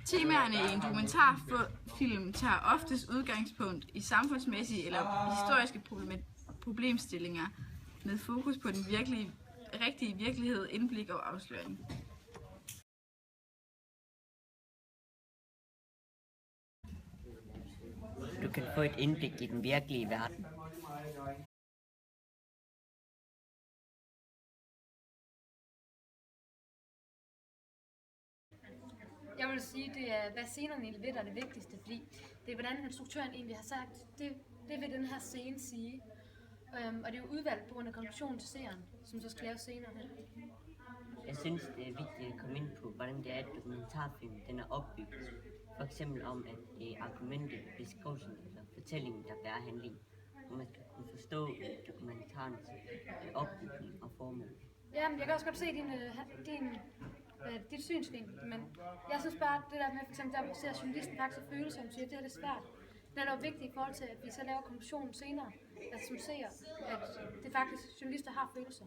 Temaerne i en dokumentarfilm tager oftest udgangspunkt i samfundsmæssige eller historiske problemstillinger med fokus på den rigtige virkelighed, indblik og afsløring. Du kan få et indblik i den virkelige verden. Jeg vil sige, det er, hvad scenerne egentlig ved, der er det vigtigste, fordi det er, hvordan instruktøren egentlig har sagt, det vil den her scene sige. Og det er jo udvalgt på grund af konklusionen til seeren, som så skal lave scenerne. Jeg synes, det er vigtigt at komme ind på, hvordan det er, at dokumentarfilm den er opbygget. For eksempel om, at det er argumentet, beskrivelsen eller fortællingen, der bærer handling. Og man skal kunne forstå dokumentarens opbygning og formål. Ja, jeg kan også godt se dit synsvinkel, men jeg synes bare, det der med, for eksempel, der ser journalisten faktisk følelser, som siger, det er det svært. Det er jo vigtigt i forhold til, at vi så laver konklusionen senere, at som ser, at det faktisk journalister har følelser.